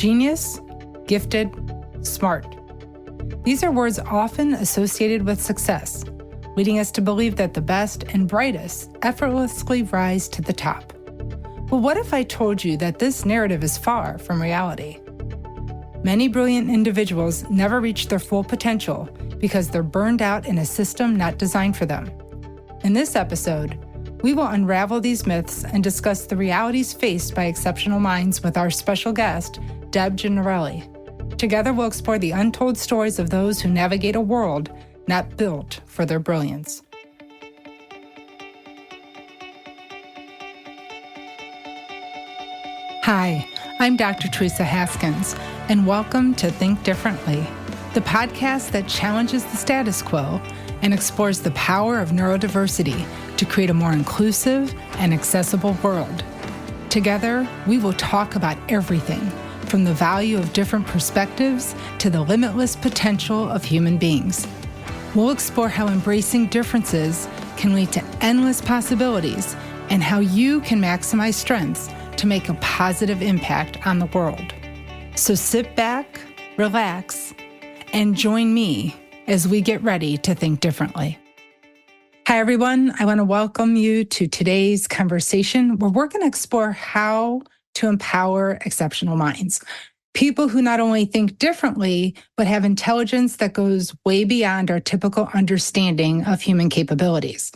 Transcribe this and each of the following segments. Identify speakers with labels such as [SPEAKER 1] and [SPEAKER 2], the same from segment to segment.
[SPEAKER 1] Genius, gifted, smart. These are words often associated with success, leading us to believe that the best and brightest effortlessly rise to the top. But what if I told you that this narrative is far from reality? Many brilliant individuals never reach their full potential because they're burned out in a system not designed for them. In this episode, we will unravel these myths and discuss the realities faced by exceptional minds with our special guest, Deborah Giannarelli. Together, we'll explore the untold stories of those who navigate a world not built for their brilliance. Hi, I'm Dr. Teresa Haskins, and welcome to Think Differently, the podcast that challenges the status quo and explores the power of neurodiversity to create a more inclusive and accessible world. Together, we will talk about everything from the value of different perspectives to the limitless potential of human beings. We'll explore how embracing differences can lead to endless possibilities and how you can maximize strengths to make a positive impact on the world. So sit back, relax, and join me as we get ready to think differently. Hi, everyone. I want to welcome you to today's conversation where we're going to explore how to empower exceptional minds. People who not only think differently, but have intelligence that goes way beyond our typical understanding of human capabilities.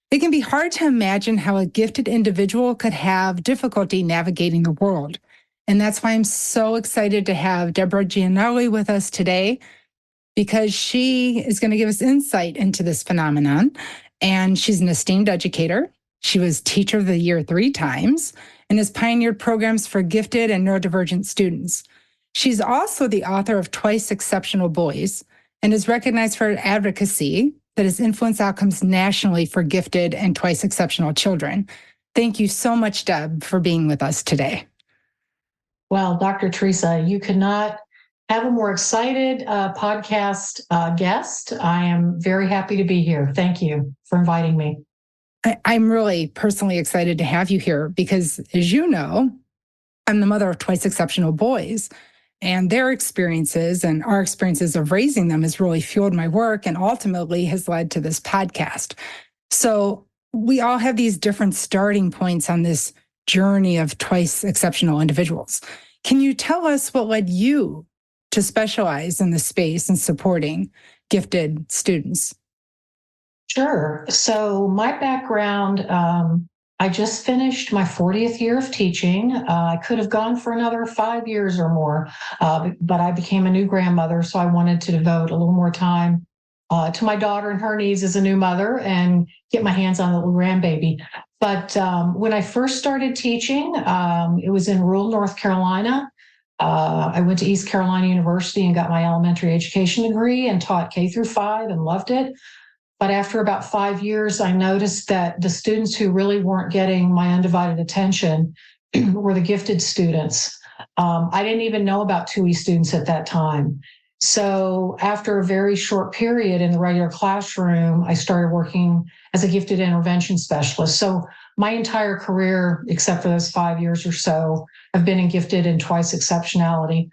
[SPEAKER 1] It can be hard to imagine how a gifted individual could have difficulty navigating the world. And that's why I'm so excited to have Deborah Giannarelli with us today, because she is going to give us insight into this phenomenon. And she's an esteemed educator. She was Teacher of the Year 3 times and has pioneered programs for gifted and neurodivergent students. She's also the author of Twice Exceptional Boys and is recognized for her advocacy that has influenced outcomes nationally for gifted and twice exceptional children. Thank you so much, Deb, for being with us today.
[SPEAKER 2] Well, Dr. Teresa, you could not have a more excited podcast guest. I am very happy to be here. Thank you for inviting me.
[SPEAKER 1] I'm really personally excited to have you here because, as you know, I'm the mother of twice exceptional boys, and their experiences and our experiences of raising them has really fueled my work and ultimately has led to this podcast. So we all have these different starting points on this journey of twice exceptional individuals. Can you tell us what led you to specialize in the space and supporting gifted students?
[SPEAKER 2] Sure. So my background, I just finished my 40th year of teaching. I could have gone for another 5 years or more, but I became a new grandmother, so I wanted to devote a little more time to my daughter and her needs as a new mother and get my hands on the little grandbaby. But when I first started teaching, it was in rural North Carolina. I went to East Carolina University and got my elementary education degree and taught K through 5 and loved it. But after about 5 years, I noticed that the students who really weren't getting my undivided attention were the gifted students. I didn't even know about 2E students at that time. So after a very short period in the regular classroom, I started working as a gifted intervention specialist. So my entire career, except for those 5 years or so, I've been in gifted and twice exceptionality.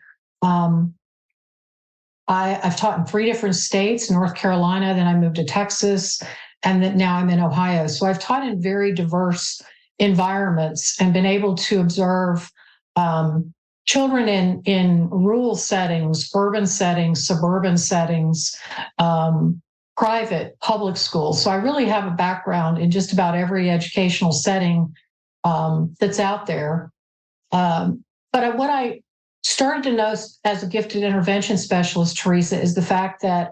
[SPEAKER 2] I've taught in 3 different states, North Carolina, then I moved to Texas, and then now I'm in Ohio. So I've taught in very diverse environments and been able to observe children in rural settings, urban settings, suburban settings, private, public schools. So I really have a background in just about every educational setting that's out there. But what I started to know as a gifted intervention specialist, Teresa, is the fact that,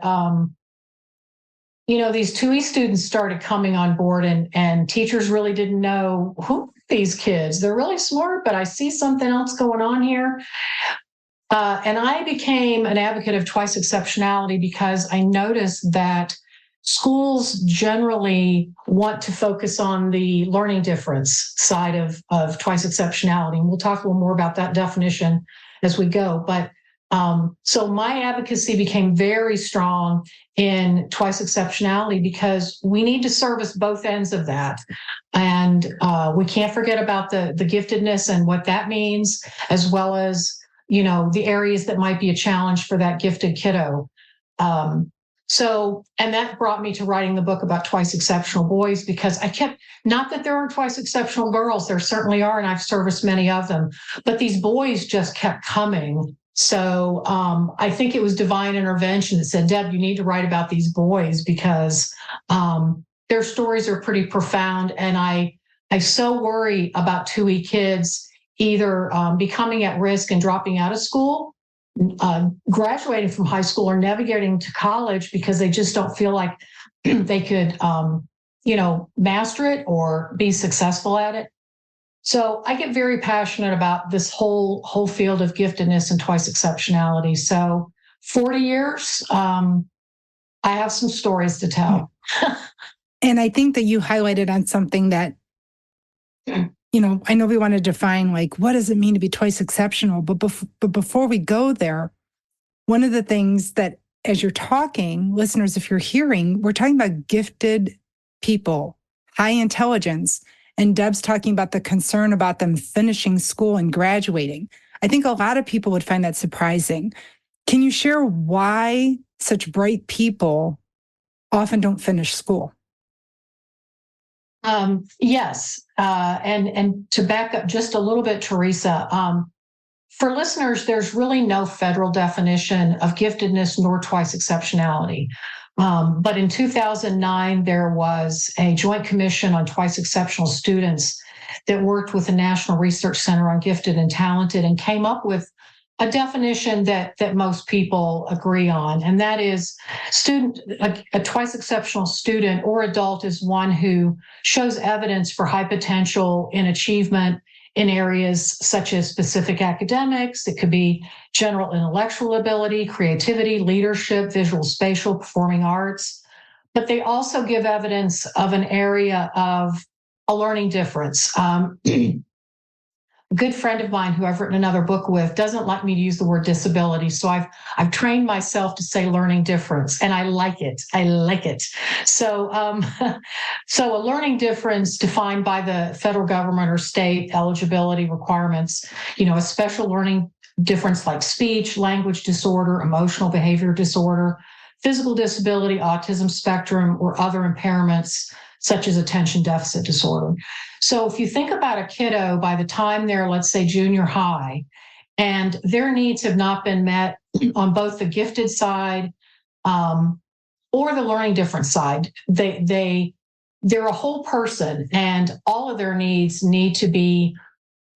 [SPEAKER 2] these 2E students started coming on board and teachers really didn't know who are these kids. They're really smart, but I see something else going on here. And I became an advocate of twice exceptionality because I noticed that schools generally want to focus on the learning difference side of twice exceptionality. And we'll talk a little more about that definition as we go. But so my advocacy became very strong in twice exceptionality because we need to service both ends of that. And we can't forget about the giftedness and what that means, as well as the areas that might be a challenge for that gifted kiddo. And that brought me to writing the book about twice exceptional boys, because not that there aren't twice exceptional girls, there certainly are, and I've serviced many of them, but these boys just kept coming. So I think it was divine intervention that said, Deb, you need to write about these boys, because their stories are pretty profound. And I so worry about 2E kids either becoming at risk and dropping out of school, graduating from high school, or navigating to college because they just don't feel like they could, master it or be successful at it. So I get very passionate about this whole field of giftedness and twice exceptionality. So 40 years, I have some stories to tell.
[SPEAKER 1] And I think that you highlighted on something that, I know we want to define, like, what does it mean to be twice exceptional? But before we go there, one of the things that, as you're talking, listeners, if you're hearing, we're talking about gifted people, high intelligence, and Deb's talking about the concern about them finishing school and graduating. I think a lot of people would find that surprising. Can you share why such bright people often don't finish school?
[SPEAKER 2] Yes. And to back up just a little bit, Teresa, for listeners, there's really no federal definition of giftedness nor twice exceptionality. But in 2009, there was a joint commission on twice exceptional students that worked with the National Research Center on Gifted and Talented and came up with a definition that most people agree on. And that is a twice exceptional student or adult is one who shows evidence for high potential in achievement in areas such as specific academics. It could be general intellectual ability, creativity, leadership, visual, spatial, performing arts. But they also give evidence of an area of a learning difference. A good friend of mine who I've written another book with doesn't like me to use the word disability. So I've trained myself to say learning difference, and I like it. I like it. So, so a learning difference defined by the federal government or state eligibility requirements, a special learning difference like speech, language disorder, emotional behavior disorder, physical disability, autism spectrum, or other impairments such as attention deficit disorder. So if you think about a kiddo, by the time they're, let's say, junior high, and their needs have not been met on both the gifted side or the learning difference side, they're a whole person, and all of their needs need to be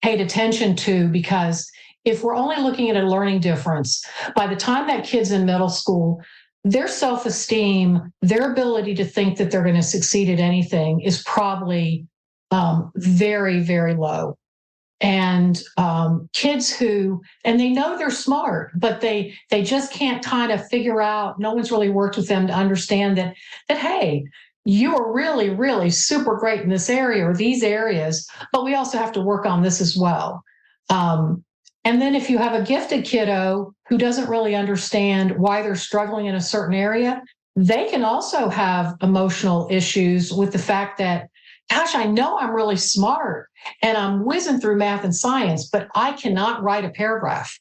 [SPEAKER 2] paid attention to, because if we're only looking at a learning difference, by the time that kid's in middle school, their self-esteem, their ability to think that they're going to succeed at anything is probably very, very low. And kids and they know they're smart, but they just can't kind of figure out, no one's really worked with them to understand that, hey, you are really, really super great in this area or these areas, but we also have to work on this as well. And then if you have a gifted kiddo who doesn't really understand why they're struggling in a certain area, they can also have emotional issues with the fact that, gosh, I know I'm really smart and I'm whizzing through math and science, but I cannot write a paragraph.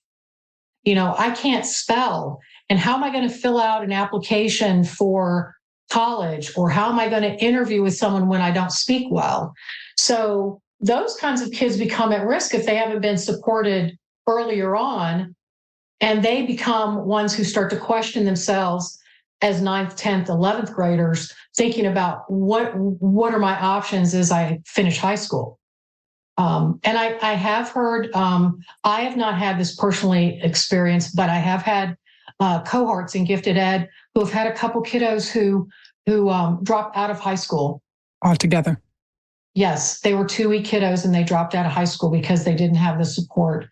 [SPEAKER 2] I can't spell. And how am I going to fill out an application for college? Or how am I going to interview with someone when I don't speak well? So those kinds of kids become at risk if they haven't been supported earlier on, and they become ones who start to question themselves as 9th, 10th, 11th graders, thinking about what are my options as I finish high school. And I have heard, I have not had this personally experienced, but I have had cohorts in gifted ed who have had a couple kiddos who dropped out of high school
[SPEAKER 1] altogether.
[SPEAKER 2] Yes, they were 2E kiddos and they dropped out of high school because they didn't have the support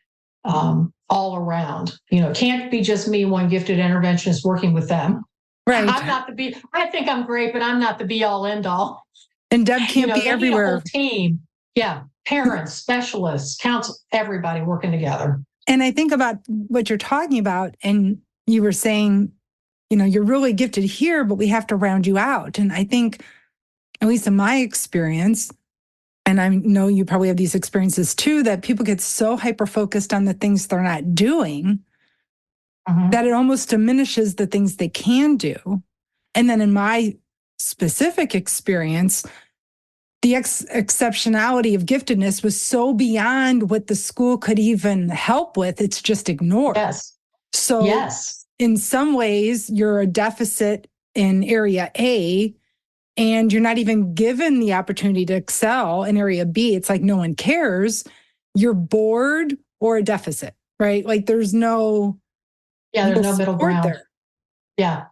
[SPEAKER 2] all around. It can't be just me, one gifted interventionist working with them.
[SPEAKER 1] Right.
[SPEAKER 2] I think I'm great, but I'm not the be all end all.
[SPEAKER 1] And Deb can't be everywhere.
[SPEAKER 2] Need a whole team. Yeah. Parents, specialists, counsel, everybody working together.
[SPEAKER 1] And I think about what you're talking about, and you were saying, you're really gifted here, but we have to round you out. And I think, at least in my experience, and I know you probably have these experiences too, that people get so hyper-focused on the things they're not doing that it almost diminishes the things they can do. And then in my specific experience, the exceptionality of giftedness was so beyond what the school could even help with. It's just ignored.
[SPEAKER 2] Yes.
[SPEAKER 1] So
[SPEAKER 2] yes.
[SPEAKER 1] In some ways, you're a deficit in area A, and you're not even given the opportunity to excel in area B. It's like no one cares. You're bored or a deficit, right? Like there's no
[SPEAKER 2] middle ground
[SPEAKER 1] there.
[SPEAKER 2] Yeah.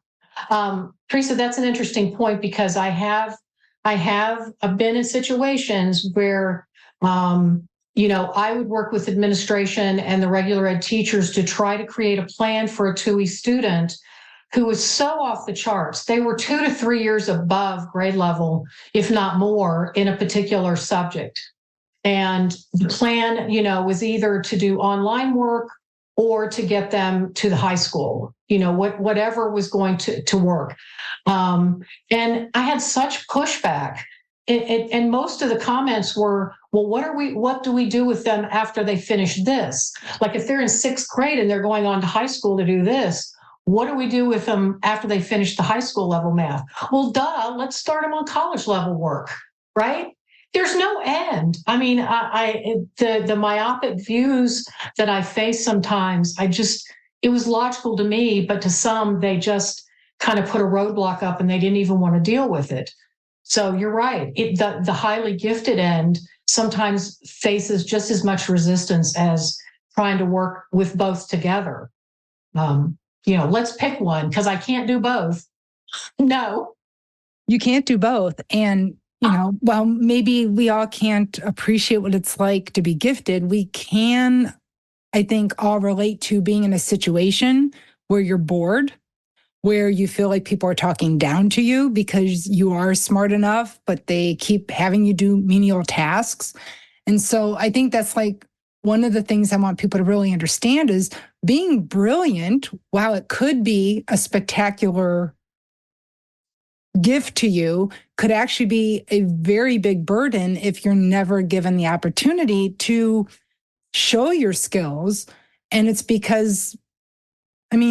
[SPEAKER 2] Teresa, that's an interesting point, because I have been in situations where, I would work with administration and the regular ed teachers to try to create a plan for a TUI student who was so off the charts. They were 2 to 3 years above grade level, if not more, in a particular subject. And the plan, was either to do online work or to get them to the high school, whatever was going to work. And I had such pushback. And most of the comments were, well, what do we do with them after they finish this? Like if they're in 6th grade and they're going on to high school to do this, what do we do with them after they finish the high school level math? Well, let's start them on college level work, right? There's no end. I mean, the myopic views that I face sometimes, it was logical to me, but to some, they just kind of put a roadblock up and they didn't even want to deal with it. So you're right. The highly gifted end sometimes faces just as much resistance as trying to work with both together. Let's pick one because I can't do both. No.
[SPEAKER 1] You can't do both. And well, maybe we all can't appreciate what it's like to be gifted. We can, I think, all relate to being in a situation where you're bored, where you feel like people are talking down to you because you are smart enough, but they keep having you do menial tasks. And so I think that's like one of the things I want people to really understand is being brilliant, while it could be a spectacular gift to you, could actually be a very big burden if you're never given the opportunity to show your skills. And it's because,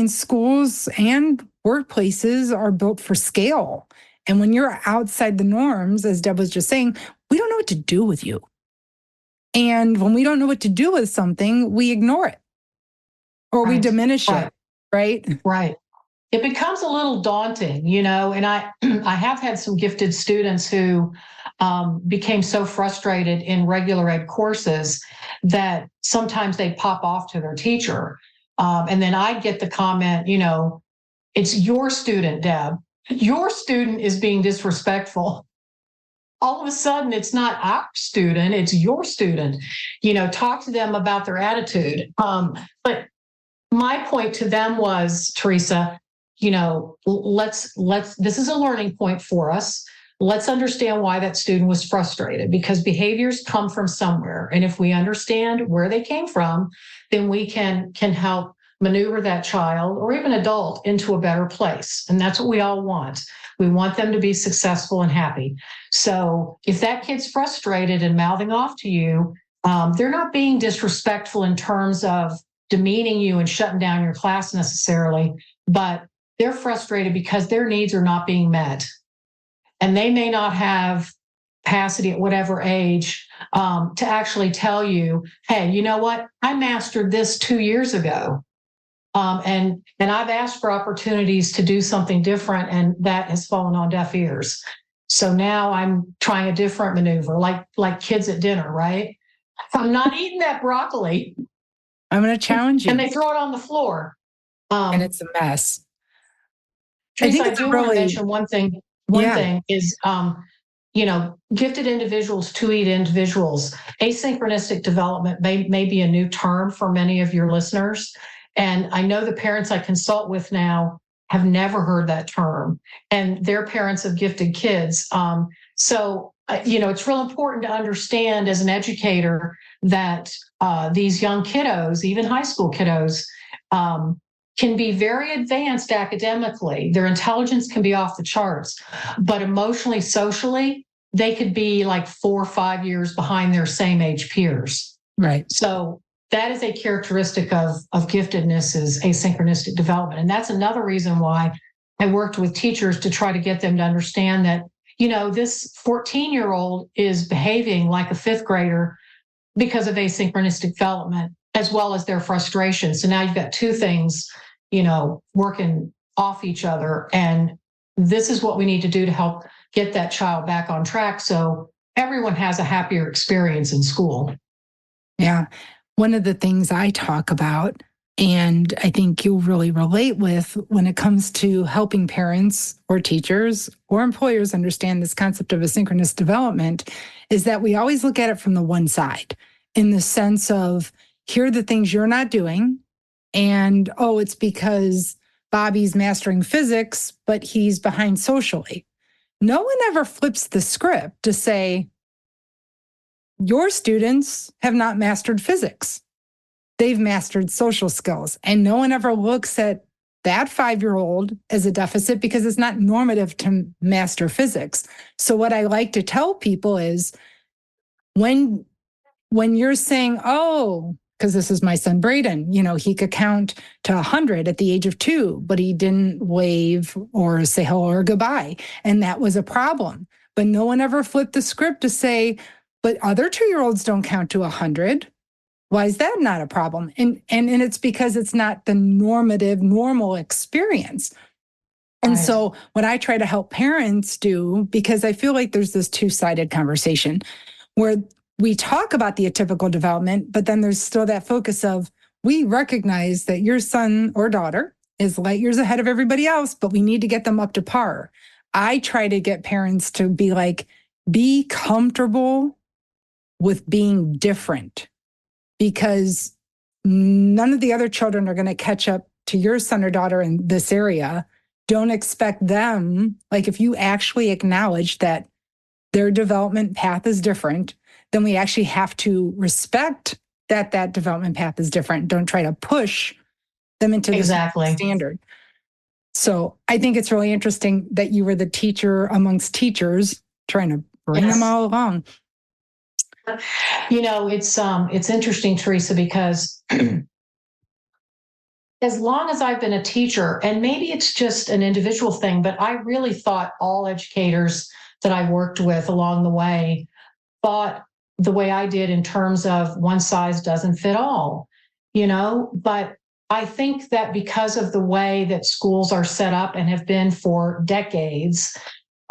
[SPEAKER 1] schools and workplaces are built for scale. And when you're outside the norms, as Deb was just saying, we don't know what to do with you. And when we don't know what to do with something, we ignore it or we diminish it, right?
[SPEAKER 2] Right. It becomes a little daunting, and I have had some gifted students who became so frustrated in regular ed courses that sometimes they pop off to their teacher. And then I get the comment, it's your student, Deb. Your student is being disrespectful. All of a sudden, it's not our student, it's your student. Talk to them about their attitude. But my point to them was, Teresa, let's this is a learning point for us. Let's understand why that student was frustrated, because behaviors come from somewhere. And if we understand where they came from, then we can help maneuver that child or even adult into a better place. And that's what we all want. We want them to be successful and happy. So if that kid's frustrated and mouthing off to you, they're not being disrespectful in terms of demeaning you and shutting down your class necessarily, but they're frustrated because their needs are not being met. And they may not have capacity at whatever age to actually tell you, hey, you know what? I mastered this 2 years ago. And I've asked for opportunities to do something different, and that has fallen on deaf ears. So now I'm trying a different maneuver, like kids at dinner, right? I'm not eating that broccoli.
[SPEAKER 1] I'm going to challenge you.
[SPEAKER 2] And they throw it on the floor.
[SPEAKER 1] And it's a mess.
[SPEAKER 2] Teresa, I do want to mention one thing. One thing is, gifted individuals, TUI individuals, asynchronistic development may be a new term for many of your listeners. And I know the parents I consult with now have never heard that term, and they're parents of gifted kids. So it's real important to understand as an educator that these young kiddos, even high school kiddos, can be very advanced academically. Their intelligence can be off the charts, but emotionally, socially, they could be like 4 or 5 years behind their same age peers.
[SPEAKER 1] Right.
[SPEAKER 2] So that is a characteristic of giftedness, is asynchronistic development. And that's another reason why I worked with teachers to try to get them to understand that, this 14-year-old is behaving like a fifth grader because of asynchronistic development, as well as their frustration. So now you've got two things, working off each other. And this is what we need to do to help get that child back on track so everyone has a happier experience in school.
[SPEAKER 1] Yeah. One of the things I talk about, and I think you'll really relate with when it comes to helping parents or teachers or employers understand this concept of asynchronous development, is that we always look at it from the one side, in the sense of, here are the things you're not doing. And, oh, it's because Bobby's mastering physics, but he's behind socially. No one ever flips the script to say, your students have not mastered physics. They've mastered social skills. And no one ever looks at that 5-year-old as a deficit, because it's not normative to master physics. So what I like to tell people is, when you're saying, oh, because this is my son, Braden, he could count to 100 at the age of 2, but he didn't wave or say hello or goodbye. And that was a problem. But no one ever flipped the script to say, but other 2-year-olds don't count to 100. Why is that not a problem? And it's because it's not the normal experience. And
[SPEAKER 2] Right.
[SPEAKER 1] So what I try to help parents do, because I feel like there's this two-sided conversation where we talk about the atypical development, but then there's still that focus of, we recognize that your son or daughter is light years ahead of everybody else, but we need to get them up to par. I try to get parents to be like, be comfortable with being different, because none of the other children are going to catch up to your son or daughter in this area. Don't expect them, like, if you actually acknowledge that their development path is different, then we actually have to respect that development path is different. Don't try to push them into this standard. So I think it's really interesting that you were the teacher amongst teachers, trying to bring them all along.
[SPEAKER 2] It's interesting, Teresa, because as long as I've been a teacher, and maybe it's just an individual thing, but I really thought all educators that I worked with along the way thought the way I did, in terms of one size doesn't fit all, but I think that because of the way that schools are set up and have been for decades,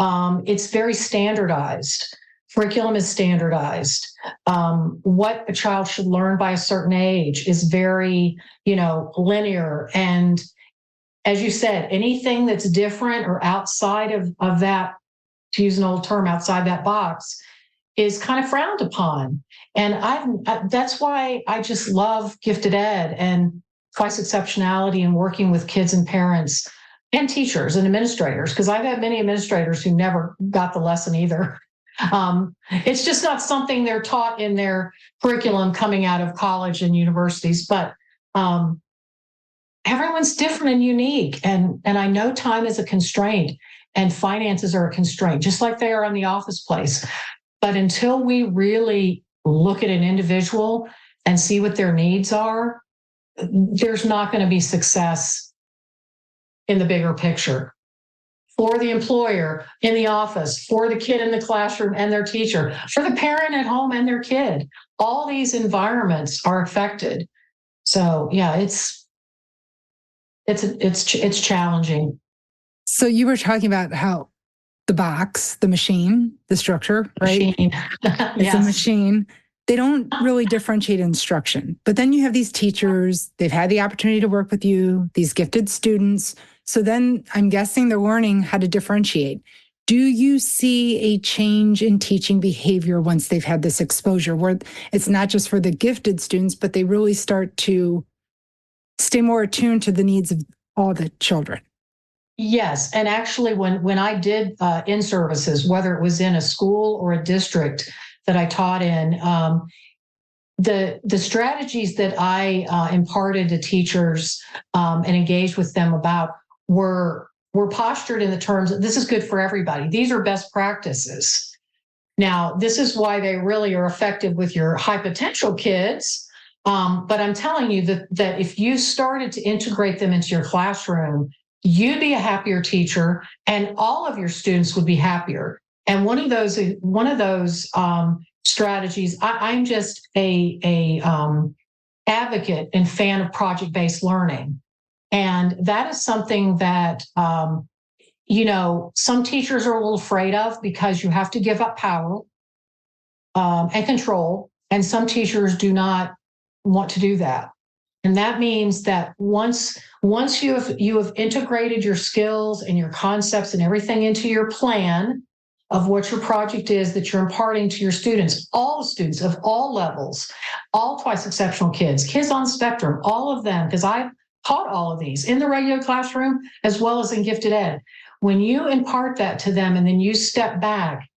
[SPEAKER 2] it's very standardized. Curriculum is standardized. What a child should learn by a certain age is very, linear. And as you said, anything that's different or outside of that, to use an old term, outside that box, is kind of frowned upon. And that's why I just love gifted ed and twice exceptionality, and working with kids and parents and teachers and administrators, because I've had many administrators who never got the lesson either. It's just not something they're taught in their curriculum coming out of college and universities, but everyone's different and unique. And I know time is a constraint and finances are a constraint, just like they are on the office place. But until we really look at an individual and see what their needs are, there's not going to be success in the bigger picture. For the employer in the office, for the kid in the classroom and their teacher, for the parent at home and their kid. All these environments are affected. So yeah, it's challenging.
[SPEAKER 1] So you were talking about how the box, the machine, the structure, right?
[SPEAKER 2] Machine.
[SPEAKER 1] It's a machine. They don't really differentiate instruction. But then you have these teachers, they've had the opportunity to work with you, these gifted students. So then I'm guessing they're learning how to differentiate. Do you see a change in teaching behavior once they've had this exposure, where it's not just for the gifted students, but they really start to stay more attuned to the needs of all the children?
[SPEAKER 2] Yes. And actually, when I did in-services, whether it was in a school or a district that I taught in, the strategies that I imparted to teachers and engaged with them about were postured in the terms of, this is good for everybody. These are best practices. Now, this is why they really are effective with your high potential kids. But I'm telling you that if you started to integrate them into your classroom, you'd be a happier teacher, and all of your students would be happier. And one of those strategies, I'm just a advocate and fan of project-based learning. And that is something that, some teachers are a little afraid of because you have to give up power and control. And some teachers do not want to do that. And that means that once you have integrated your skills and your concepts and everything into your plan of what your project is that you're imparting to your students, all students of all levels, all twice exceptional kids on the spectrum, all of them, because I've taught all of these in the regular classroom as well as in gifted ed. When you impart that to them and then you step back,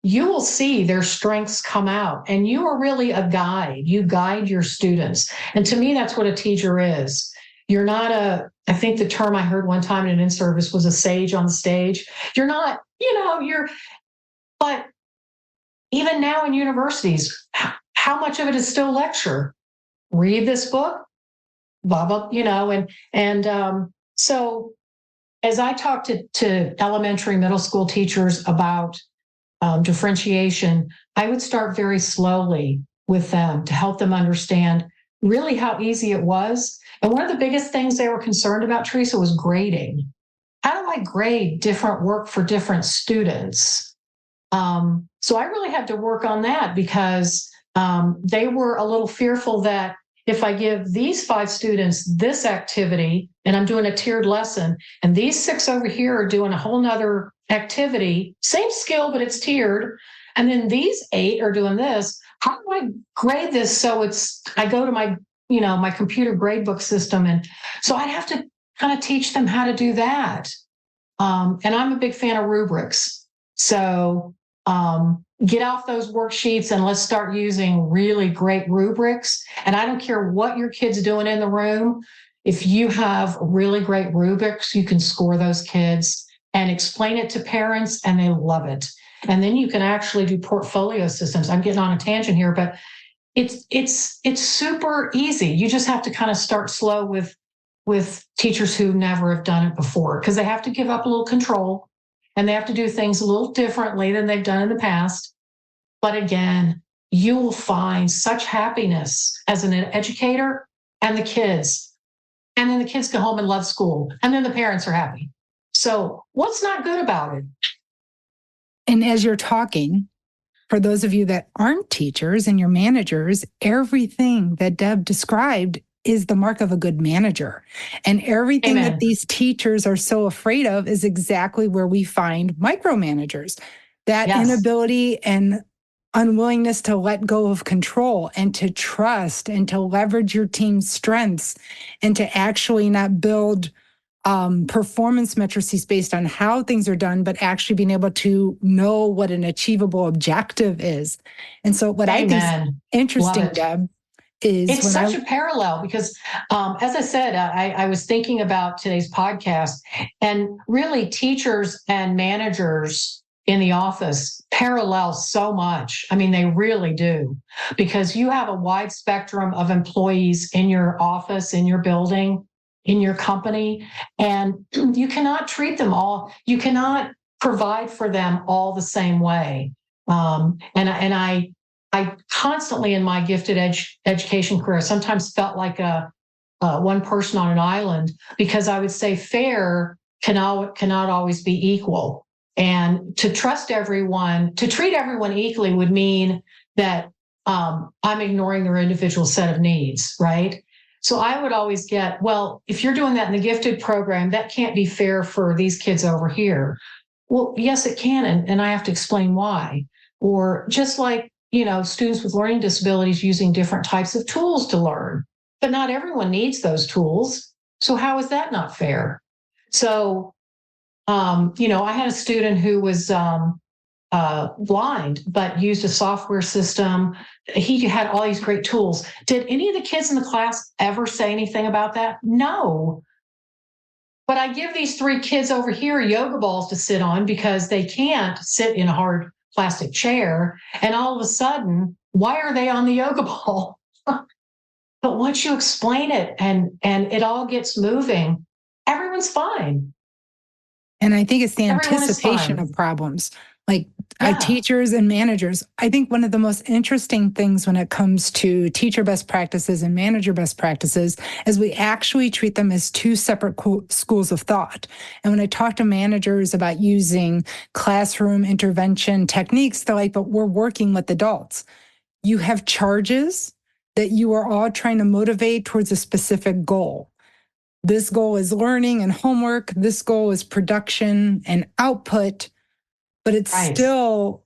[SPEAKER 2] you will see their strengths come out, and you are really a guide. You guide your students. And to me, that's what a teacher is. You're not I think the term I heard one time in an in-service was a sage on the stage. You're not, but even now in universities, how much of it is still lecture? Read this book, blah, blah, so as I talk to elementary, middle school teachers about differentiation, I would start very slowly with them to help them understand really how easy it was. And one of the biggest things they were concerned about, Teresa, was grading. How do I grade different work for different students? So I really had to work on that because they were a little fearful that if I give these 5 students this activity and I'm doing a tiered lesson, and these 6 over here are doing a whole nother activity, same skill, but it's tiered, and then these 8 are doing this, how do I grade this? So I go to my computer gradebook system. And so I'd have to kind of teach them how to do that. And I'm a big fan of rubrics. So get off those worksheets and let's start using really great rubrics. And I don't care what your kid's doing in the room. If you have really great rubrics, you can score those kids and explain it to parents, and they love it. And then you can actually do portfolio systems. I'm getting on a tangent here, but it's super easy. You just have to kind of start slow with teachers who never have done it before, because they have to give up a little control and they have to do things a little differently than they've done in the past. But again, you will find such happiness as an educator and the kids. And then the kids go home and love school. And then the parents are happy. So what's not good about it?
[SPEAKER 1] And as you're talking, for those of you that aren't teachers and your managers, everything that Deb described is the mark of a good manager. And everything
[SPEAKER 2] Amen.
[SPEAKER 1] that these teachers are so afraid of is exactly where we find micromanagers. That inability and unwillingness to let go of control and to trust and to leverage your team's strengths and to actually not build performance matrices based on how things are done, but actually being able to know what an achievable objective is. And so what I think is interesting, Deb, is
[SPEAKER 2] it's such a parallel because, as I said, I was thinking about today's podcast, and really teachers and managers in the office parallel so much. I mean, they really do, because you have a wide spectrum of employees in your office, in your building, in your company, and you cannot treat them all. You cannot provide for them all the same way. I constantly in my gifted education career sometimes felt like a one person on an island, because I would say fair cannot always be equal. And to trust everyone, to treat everyone equally would mean that I'm ignoring their individual set of needs, right? So I would always get, well, if you're doing that in the gifted program, that can't be fair for these kids over here. Well, yes, it can. And I have to explain why. Or just like, students with learning disabilities using different types of tools to learn, but not everyone needs those tools. So how is that not fair? So, I had a student who was blind, but used a software system. He had all these great tools. Did any of the kids in the class ever say anything about that? No. But I give these 3 kids over here yoga balls to sit on because they can't sit in a hard plastic chair. And all of a sudden, why are they on the yoga ball? But once you explain it and it all gets moving, everyone's fine.
[SPEAKER 1] And I think it's the
[SPEAKER 2] Everyone is
[SPEAKER 1] anticipation
[SPEAKER 2] fine.
[SPEAKER 1] of problems. Like
[SPEAKER 2] Yeah.
[SPEAKER 1] teachers and managers, I think one of the most interesting things when it comes to teacher best practices and manager best practices is we actually treat them as two separate schools of thought. And when I talk to managers about using classroom intervention techniques, they're like, but we're working with adults. You have charges that you are all trying to motivate towards a specific goal. This goal is learning and homework. This goal is production and output, but it's still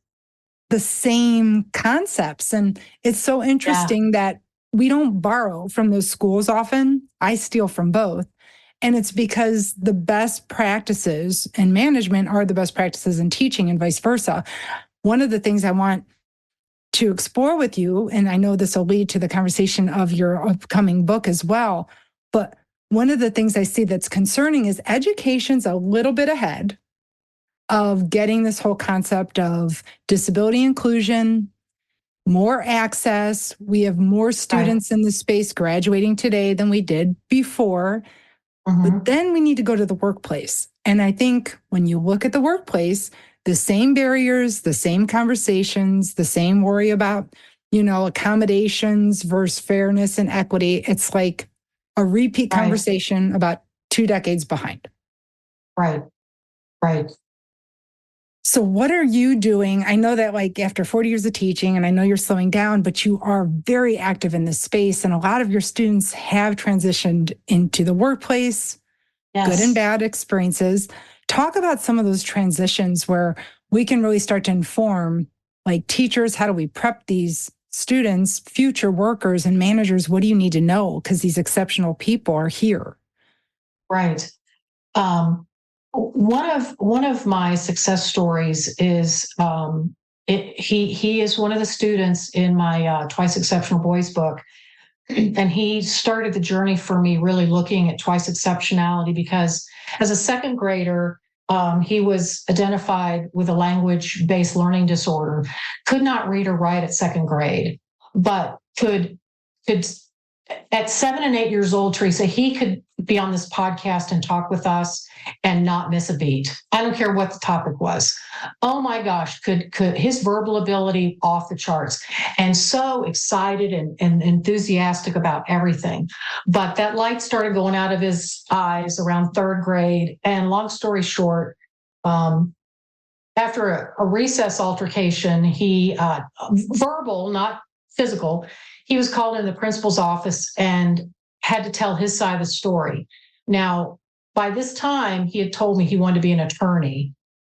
[SPEAKER 1] the same concepts. And it's so interesting that we don't borrow from those schools often. I steal from both. And it's because the best practices in management are the best practices in teaching and vice versa. One of the things I want to explore with you, and I know this will lead to the conversation of your upcoming book as well, but one of the things I see that's concerning is education's a little bit ahead of getting this whole concept of disability inclusion, more access. We have more students in this space graduating today than we did before. But then we need to go to the workplace. And I think when you look at the workplace, the same barriers, the same conversations, the same worry about, accommodations versus fairness and equity. It's like a repeat conversation about 2 decades behind.
[SPEAKER 2] Right.
[SPEAKER 1] So what are you doing? I know that after 40 years of teaching, and I know you're slowing down, but you are very active in this space. And a lot of your students have transitioned into the workplace, good and bad experiences. Talk about some of those transitions where we can really start to inform, teachers, how do we prep these students, future workers and managers? What do you need to know? Because these exceptional people are here.
[SPEAKER 2] Right. One of my success stories is he is one of the students in my Twice Exceptional Boys book, and he started the journey for me really looking at twice exceptionality because as a second grader, he was identified with a language-based learning disorder, could not read or write at second grade, but could at 7 and 8 years old, Teresa, he could be on this podcast and talk with us and not miss a beat. I don't care what the topic was. Oh my gosh, could his verbal ability off the charts, and so excited and enthusiastic about everything. But that light started going out of his eyes around third grade. And long story short, after a recess altercation, he verbal, not physical, he was called in the principal's office and had to tell his side of the story. Now, by this time, he had told me he wanted to be an attorney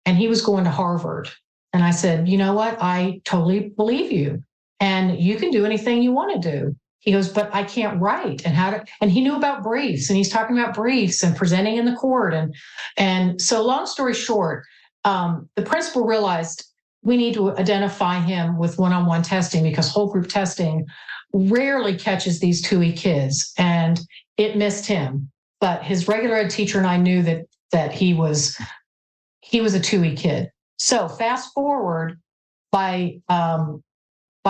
[SPEAKER 2] and he was going to Harvard. And I said, you know what? I totally believe you. And you can do anything you want to do. He goes, but I can't write. And he knew about briefs, and he's talking about briefs and presenting in the court. And so long story short, the principal realized we need to identify him with one-on-one testing because whole group testing rarely catches these 2E kids, and it missed him. But his regular ed teacher and I knew that he was a 2E kid. So fast forward, by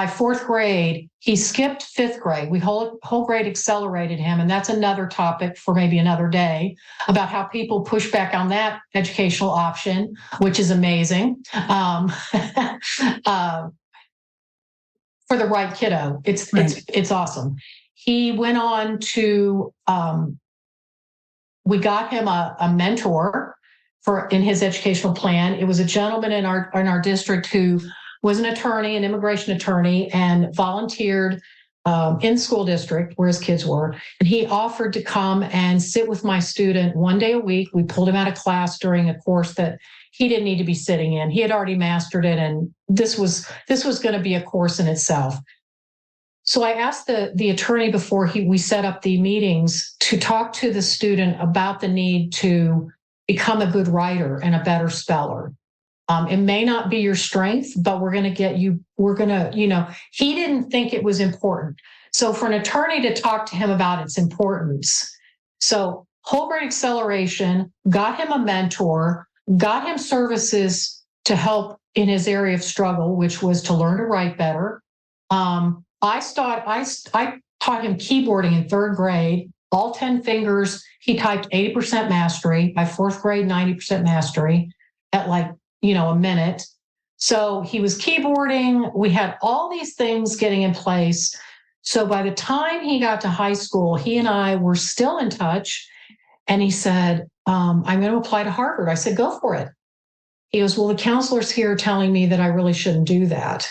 [SPEAKER 2] fourth grade, he skipped fifth grade. We whole grade accelerated him, and that's another topic for maybe another day about how people push back on that educational option, which is amazing. For the right kiddo, it's awesome. He went on to, we got him a mentor in his educational plan. It was a gentleman in our district who was an attorney, an immigration attorney, and volunteered in school district where his kids were. And he offered to come and sit with my student 1 day a week. We pulled him out of class during a course that he didn't need to be sitting in. He had already mastered it, and this was going to be a course in itself. So I asked the attorney before we set up the meetings to talk to the student about the need to become a good writer and a better speller. It may not be your strength, but we're going to get you, he didn't think it was important. So for an attorney to talk to him about its importance. So whole grade acceleration, got him a mentor, got him services to help in his area of struggle, which was to learn to write better. I taught him keyboarding in third grade, all 10 fingers. He typed 80% mastery. By fourth grade, 90% mastery at a minute. So he was keyboarding. We had all these things getting in place. So by the time he got to high school, he and I were still in touch. And he said, I'm going to apply to Harvard. I said, go for it. He goes, well, the counselor's here telling me that I really shouldn't do that,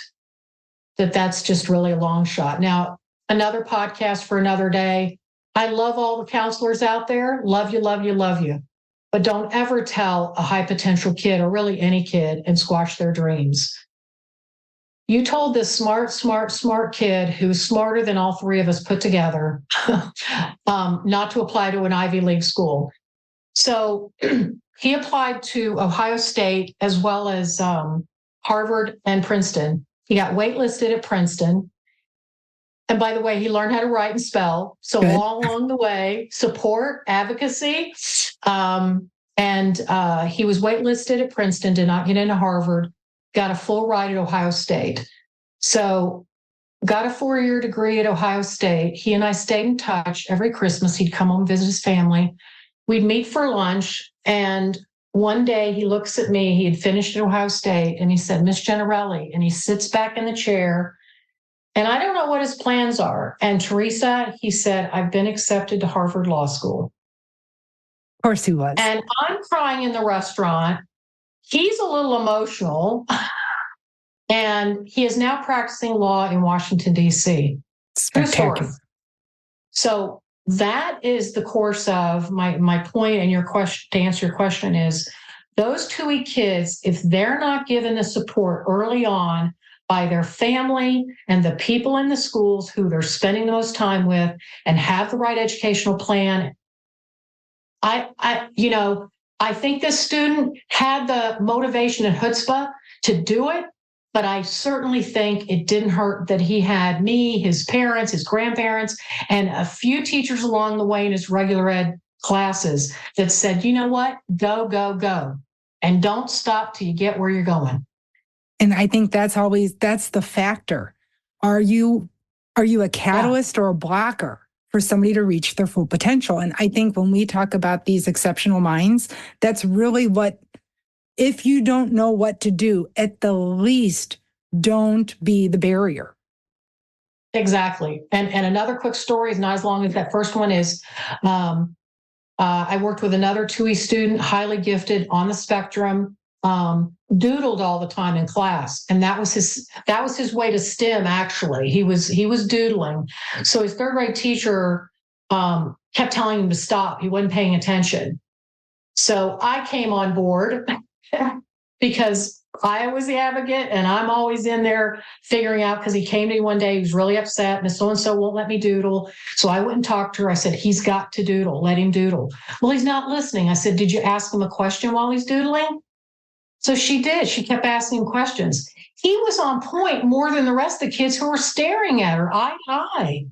[SPEAKER 2] that's just really a long shot. Now, another podcast for another day. I love all the counselors out there. Love you, love you, love you. But don't ever tell a high potential kid, or really any kid, and squash their dreams. You told this smart kid who's smarter than all three of us put together not to apply to an Ivy League school. So he applied to Ohio State as well as Harvard and Princeton. He got waitlisted at Princeton. And by the way, he learned how to write and spell. So all along the way, support, advocacy. And he was waitlisted at Princeton, did not get into Harvard, got a full ride at Ohio State. So got a 4-year degree at Ohio State. He and I stayed in touch. Every Christmas, he'd come home, visit his family. We'd meet for lunch. And one day he looks at me, he had finished at Ohio State, and he said, Miss Giannarelli, and he sits back in the chair. And I don't know what his plans are. And Teresa, he said, I've been accepted to Harvard Law School.
[SPEAKER 1] Of course he was.
[SPEAKER 2] And I'm crying in the restaurant. He's a little emotional. And he is now practicing law in Washington, D.C.
[SPEAKER 1] Spectacular.
[SPEAKER 2] So that is the course of my point, and your question, to answer your question, is those 2E kids, if they're not given the support early on by their family and the people in the schools who they're spending the most time with, and have the right educational plan, I think this student had the motivation and chutzpah to do it, but I certainly think it didn't hurt that he had me, his parents, his grandparents, and a few teachers along the way in his regular ed classes that said, you know what, go, go, go. And don't stop till you get where you're going.
[SPEAKER 1] And I think that's the factor. Are you a catalyst or a blocker for somebody to reach their full potential? And I think when we talk about these exceptional minds, that's really what, if you don't know what to do, at the least, don't be the barrier.
[SPEAKER 2] Exactly. And another quick story is not as long as that first one is, I worked with another 2E student, highly gifted, on the spectrum, doodled all the time in class. And that was his way to STEM, actually. He was doodling. So his third grade teacher kept telling him to stop. He wasn't paying attention. So I came on board because I was the advocate, and I'm always in there figuring out, because he came to me one day, he was really upset, Miss so-and-so won't let me doodle. So I went and talked to her. I said, he's got to doodle, let him doodle. Well, he's not listening. I said, did you ask him a question while he's doodling? So she did. She kept asking questions. He was on point more than the rest of the kids who were staring at her eye to eye.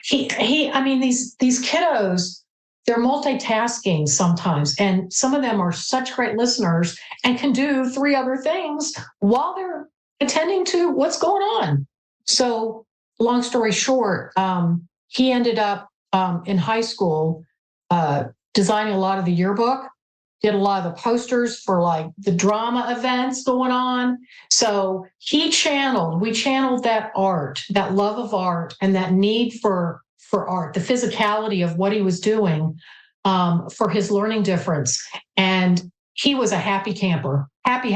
[SPEAKER 2] These kiddos, they're multitasking sometimes, and some of them are such great listeners and can do 3 other things while they're attending to what's going on. So long story short, he ended up in high school designing a lot of the yearbook, did a lot of the posters for like the drama events going on. So we channeled that art, that love of art, and that need for art, the physicality of what he was doing for his learning difference. And he was a happy camper, happy.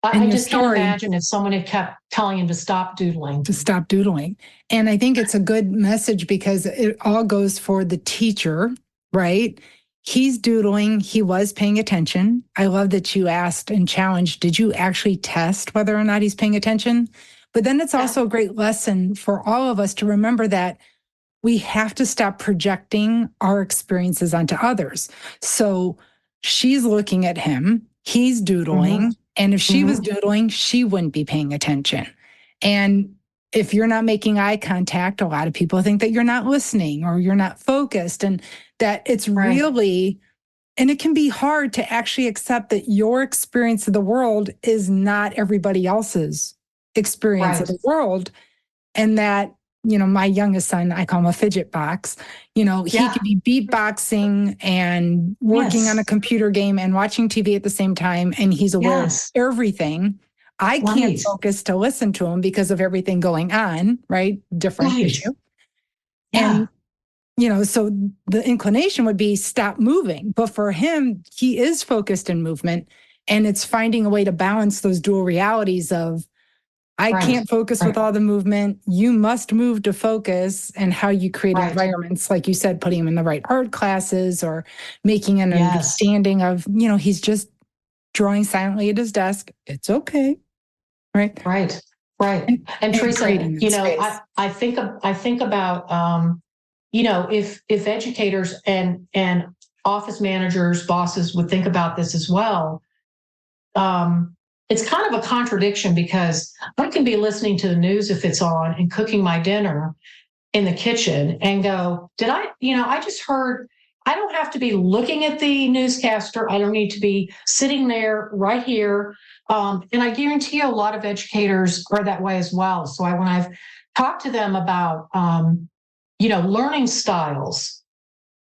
[SPEAKER 2] I just can't imagine if someone had kept telling him to stop doodling.
[SPEAKER 1] And I think it's a good message, because it all goes for the teacher, right? He's doodling. He was paying attention. I love that you asked and challenged, did you actually test whether or not he's paying attention? But then it's also a great lesson for all of us to remember that we have to stop projecting our experiences onto others. So she's looking at him, he's doodling, and if she was doodling, she wouldn't be paying attention. And if you're not making eye contact, a lot of people think that you're not listening or you're not focused, and that it's really And it can be hard to actually accept that your experience of the world is not everybody else's experience of
[SPEAKER 2] Right.
[SPEAKER 1] the world. And that, my youngest son, I call him a fidget box, he
[SPEAKER 2] Yeah.
[SPEAKER 1] could be beatboxing and working on a
[SPEAKER 2] Yes.
[SPEAKER 1] computer game and watching TV at the same time. And he's aware of
[SPEAKER 2] Yes.
[SPEAKER 1] everything. I can't
[SPEAKER 2] Right.
[SPEAKER 1] focus to listen to him because of everything going on, right? Different
[SPEAKER 2] Right.
[SPEAKER 1] issue.
[SPEAKER 2] Yeah.
[SPEAKER 1] And so the inclination would be stop moving. But for him, he is focused in movement. And it's finding a way to balance those dual realities of, I
[SPEAKER 2] Right.
[SPEAKER 1] can't focus with
[SPEAKER 2] Right.
[SPEAKER 1] all the movement. You must move to focus, and how you create
[SPEAKER 2] Right.
[SPEAKER 1] environments, like you said, putting him in the right art classes or making an
[SPEAKER 2] Yes.
[SPEAKER 1] understanding of, he's just drawing silently at his desk. It's okay. Right.
[SPEAKER 2] Right. Right. And Teresa,
[SPEAKER 1] creating that space.
[SPEAKER 2] I think about, if educators and office managers, bosses would think about this as well. It's kind of a contradiction, because I can be listening to the news if it's on and cooking my dinner in the kitchen and go, I just heard, I don't have to be looking at the newscaster. I don't need to be sitting there right here. And I guarantee you a lot of educators are that way as well. So when I've talked to them about, learning styles,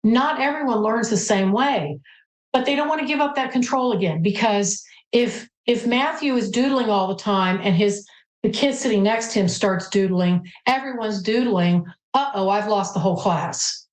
[SPEAKER 2] not everyone learns the same way, but they don't want to give up that control again, because if Matthew is doodling all the time and the kid sitting next to him starts doodling, everyone's doodling, I've lost the whole class.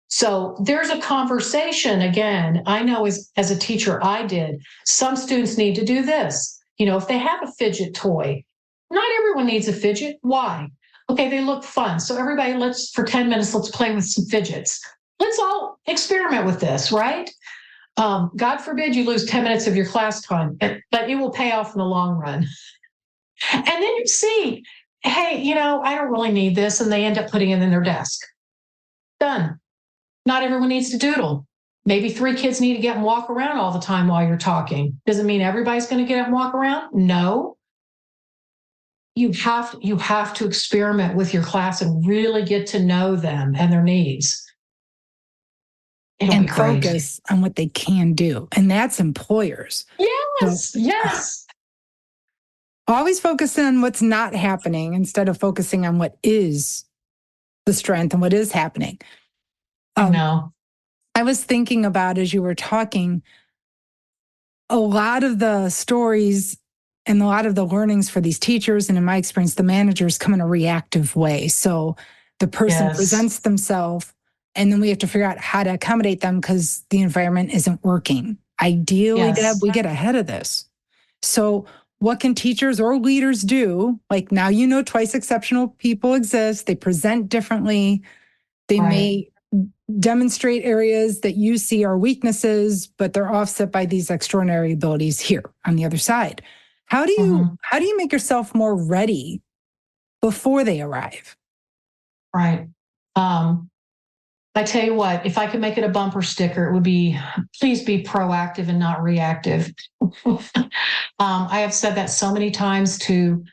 [SPEAKER 2] So there's a conversation again. I know as a teacher, I did. Some students need to do this. If they have a fidget toy, not everyone needs a fidget. Why? Okay, they look fun. So everybody, for 10 minutes, let's play with some fidgets. Let's all experiment with this, right? God forbid you lose 10 minutes of your class time, but it will pay off in the long run. And then you see, hey, I don't really need this. And they end up putting it in their desk. Done. Not everyone needs to doodle. Maybe 3 kids need to get and walk around all the time while you're talking. Does it mean everybody's going to get up and walk around? No. You have to experiment with your class and really get to know them and their needs.
[SPEAKER 1] And focus on what they can do. And that's employers.
[SPEAKER 2] Yes, yes.
[SPEAKER 1] Always focus on what's not happening instead of focusing on what is the strength and what is happening.
[SPEAKER 2] No.
[SPEAKER 1] I was thinking about, as you were talking, a lot of the stories and a lot of the learnings for these teachers, and in my experience, the managers, come in a reactive way. So the person presents themselves, and then we have to figure out how to accommodate them because the environment isn't working. Ideally, Deb, we get ahead of this. So what can teachers or leaders do? Like, now twice exceptional people exist. They present differently. They may demonstrate areas that you see are weaknesses, but they're offset by these extraordinary abilities here on the other side. How do you make yourself more ready before they arrive? Right.
[SPEAKER 2] I tell you what, if I could make it a bumper sticker, it would be, please be proactive and not reactive. I have said that so many times to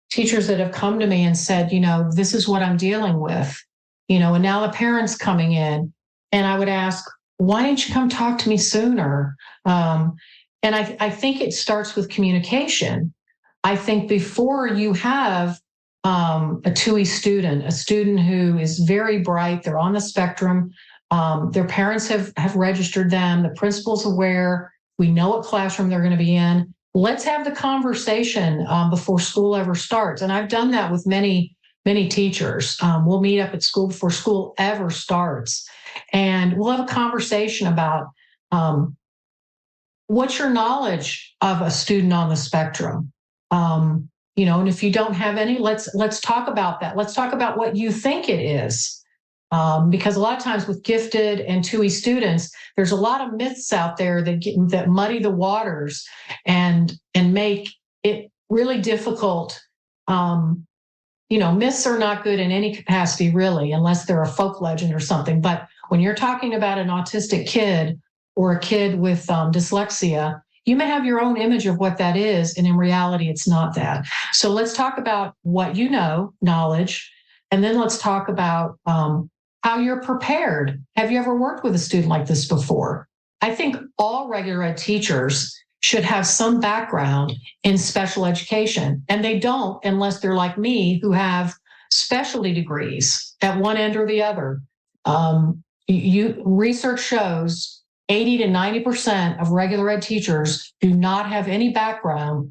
[SPEAKER 2] teachers that have come to me and said, this is what I'm dealing with, and now the parents coming in, and I would ask, why didn't you come talk to me sooner? And I think it starts with communication. I think before you have a TUI student, a student who is very bright, they're on the spectrum, their parents have registered them, the principal's aware, we know what classroom they're going to be in. Let's have the conversation before school ever starts. And I've done that with many teachers. We'll meet up at school before school ever starts. And we'll have a conversation about what's your knowledge of a student on the spectrum? And if you don't have any, let's talk about that. Let's talk about what you think it is. Because a lot of times with gifted and TUI students, there's a lot of myths out there that muddy the waters and make it really difficult. Myths are not good in any capacity, really, unless they're a folk legend or something. But when you're talking about an autistic kid or a kid with dyslexia, you may have your own image of what that is, and in reality, it's not that. So let's talk about what knowledge, and then let's talk about how you're prepared. Have you ever worked with a student like this before? I think all regular ed teachers should have some background in special education, and they don't unless they're like me, who have specialty degrees at one end or the other. Research shows 80 to 90% of regular ed teachers do not have any background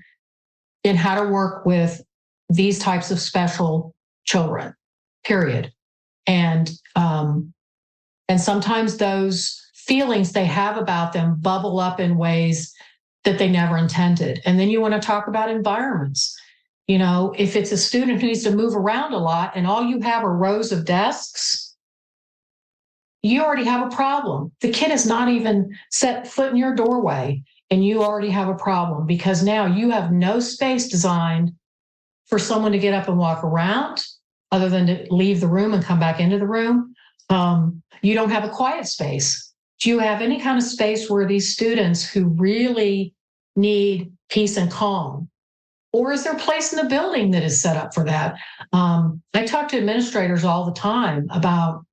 [SPEAKER 2] in how to work with these types of special children, period. And sometimes those feelings they have about them bubble up in ways that they never intended. And then you want to talk about environments. You know, if it's a student who needs to move around a lot and all you have are rows of desks, you already have a problem. The kid has not even set foot in your doorway, and you already have a problem because now you have no space designed for someone to get up and walk around other than to leave the room and come back into the room. You don't have a quiet space. Do you have any kind of space where these students who really need peace and calm, or is there a place in the building that is set up for that? I talk to administrators all the time about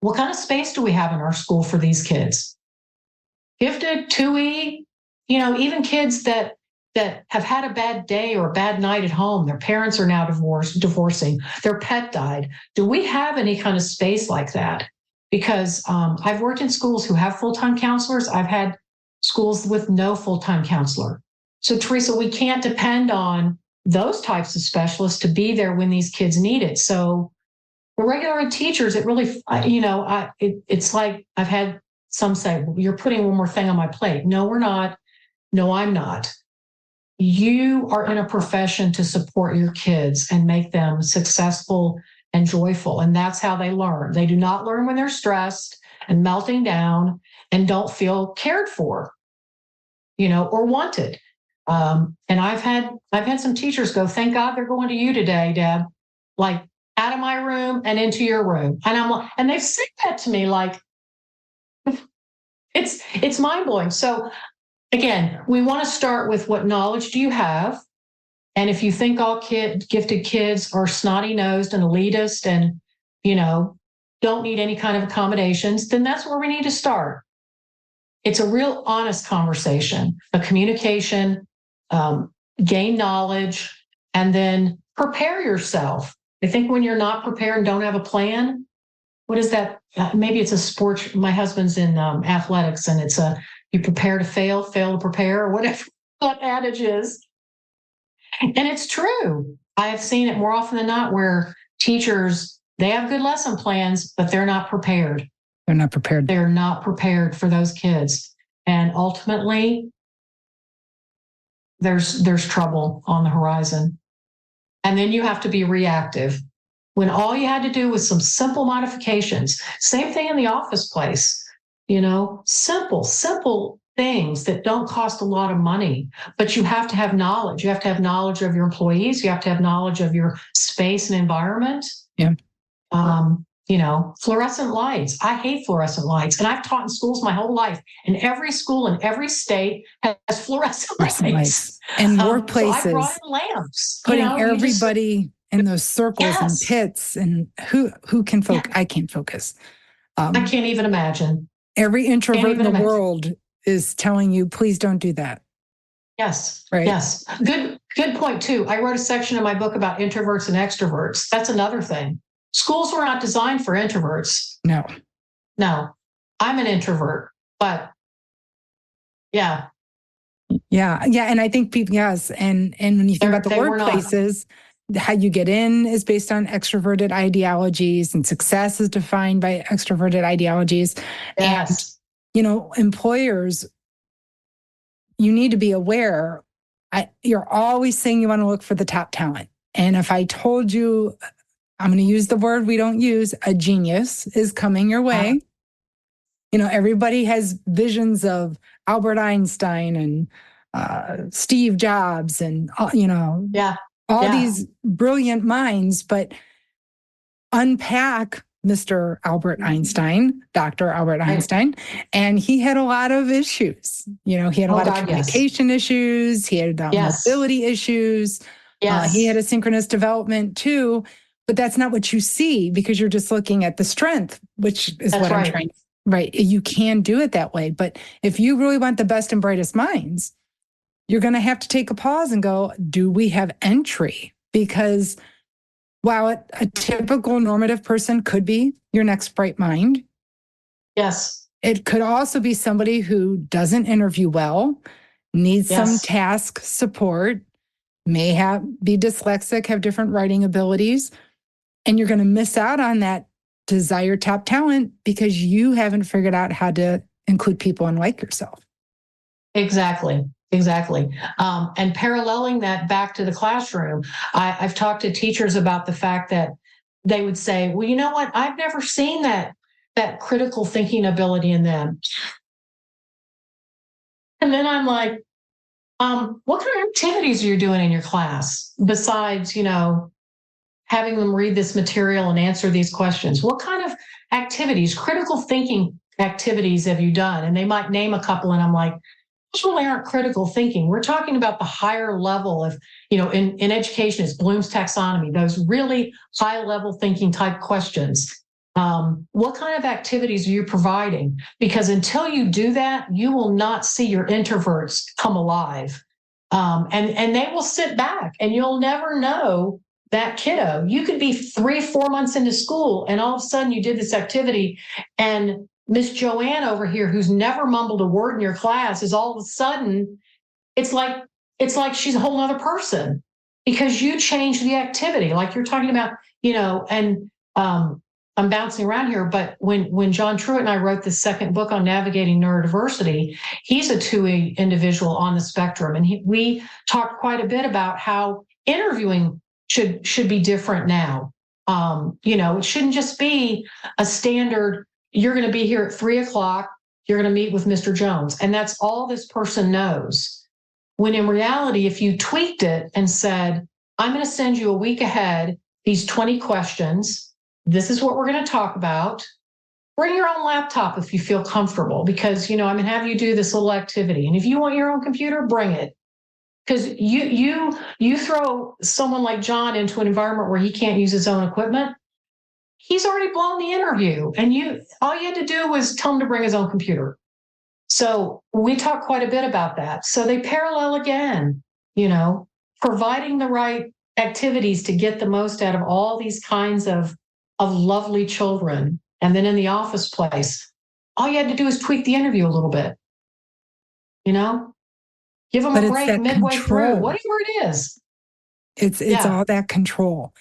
[SPEAKER 2] what kind of space do we have in our school for these kids? Gifted, 2E, even kids that have had a bad day or a bad night at home. Their parents are now divorcing. Their pet died. Do we have any kind of space like that? Because I've worked in schools who have full-time counselors. I've had schools with no full-time counselor. So, Teresa, we can't depend on those types of specialists to be there when these kids need it. So for regular ed teachers, it really, it's like I've had some say, well, you're putting one more thing on my plate. No, we're not. No, I'm not. You are in a profession to support your kids and make them successful and joyful. And that's how they learn. They do not learn when they're stressed and melting down and don't feel cared for, or wanted. And I've had some teachers go, thank God they're going to you today, Deb, like out of my room and into your room. And I'm like, and they've said that to me, like, it's mind blowing. So again, we want to start with what knowledge do you have? And if you think all gifted kids are snotty-nosed and elitist and, don't need any kind of accommodations, then that's where we need to start. It's a real honest conversation, a communication, gain knowledge, and then prepare yourself. I think when you're not prepared and don't have a plan, what is that? Maybe it's a sport. My husband's in athletics, and it's you prepare to fail to prepare, or whatever that adage is. And it's true. I have seen it more often than not where teachers, they have good lesson plans, but they're not prepared.
[SPEAKER 1] They're not prepared.
[SPEAKER 2] They're not prepared for those kids. And ultimately, there's trouble on the horizon. And then you have to be reactive. When all you had to do was some simple modifications, same thing in the office place, simple things that don't cost a lot of money, but you have to have knowledge. You have to have knowledge of your employees. You have to have knowledge of your space and environment.
[SPEAKER 1] Yeah.
[SPEAKER 2] Fluorescent lights. I hate fluorescent lights. And I've taught in schools my whole life. And every school in every state has fluorescent lights.
[SPEAKER 1] And workplaces.
[SPEAKER 2] So I brought in lamps.
[SPEAKER 1] Putting everybody in those circles and pits. And who can focus? Yeah. I can't focus.
[SPEAKER 2] I can't even imagine.
[SPEAKER 1] Every introvert in the world is telling you, please don't do that.
[SPEAKER 2] Yes.
[SPEAKER 1] Right.
[SPEAKER 2] Yes. Good point, too. I wrote a section in my book about introverts and extroverts. That's another thing. Schools were not designed for introverts.
[SPEAKER 1] No.
[SPEAKER 2] I'm an introvert, but yeah.
[SPEAKER 1] Yeah. And I think people, yes. And when you think about the workplaces, how you get in is based on extroverted ideologies, and success is defined by extroverted ideologies.
[SPEAKER 2] Yes.
[SPEAKER 1] And, employers, you need to be aware. You're always saying you want to look for the top talent. And if I told you, I'm going to use the word we don't use, a genius is coming your way. Everybody has visions of Albert Einstein and Steve Jobs and, these brilliant minds, but unpack Mr. Albert Einstein, Dr. Albert Einstein, and he had a lot of issues. He had a lot of communication issues. He had mobility issues. He had asynchronous development too. But that's not what you see because you're just looking at the strength, which is
[SPEAKER 2] That's
[SPEAKER 1] what I'm
[SPEAKER 2] right.
[SPEAKER 1] trying. Right. You can do it that way. But if you really want the best and brightest minds, you're going to have to take a pause and go, do we have entry? Because while a typical normative person could be your next bright mind,
[SPEAKER 2] Yes,
[SPEAKER 1] it could also be somebody who doesn't interview well, needs some
[SPEAKER 2] yes,
[SPEAKER 1] task support, may be dyslexic, have different writing abilities, and you're going to miss out on that desired top talent because you haven't figured out how to include people and like yourself.
[SPEAKER 2] exactly. Exactly. And paralleling that back to the classroom, I've talked to teachers about the fact that they would say, well, you know what? I've never seen that critical thinking ability in them. And then I'm like, what kind of activities are you doing in your class besides, having them read this material and answer these questions? What kind of activities, critical thinking activities have you done? And they might name a couple, and I'm like, those really aren't critical thinking. We're talking about the higher level of, in education, it's Bloom's taxonomy, those really high level thinking type questions. What kind of activities are you providing? Because until you do that, you will not see your introverts come alive. And they will sit back and you'll never know that kiddo. You could be 3-4 months into school and all of a sudden you did this activity and Miss Joanne over here, who's never mumbled a word in your class, is all of a sudden, it's like she's a whole other person because you changed the activity. Like you're talking about, and I'm bouncing around here, but when John Truitt and I wrote the second book on navigating neurodiversity, he's a 2E individual on the spectrum, and we talked quite a bit about how interviewing should be different now. It shouldn't just be a standard. You're going to be here at 3:00. You're going to meet with Mr. Jones. And that's all this person knows. When in reality, if you tweaked it and said, I'm going to send you a week ahead, these 20 questions, this is what we're going to talk about. Bring your own laptop if you feel comfortable, because, I'm going to have you do this little activity. And if you want your own computer, bring it. Because you throw someone like John into an environment where he can't use his own equipment, he's already blown the interview, and all you had to do was tell him to bring his own computer. So we talk quite a bit about that. So they parallel again, providing the right activities to get the most out of all these kinds of lovely children. And then in the office place, all you had to do is tweak the interview a little bit, give them
[SPEAKER 1] But
[SPEAKER 2] a
[SPEAKER 1] it's
[SPEAKER 2] break
[SPEAKER 1] that
[SPEAKER 2] midway through,
[SPEAKER 1] control.
[SPEAKER 2] whatever it is.
[SPEAKER 1] It's all that control.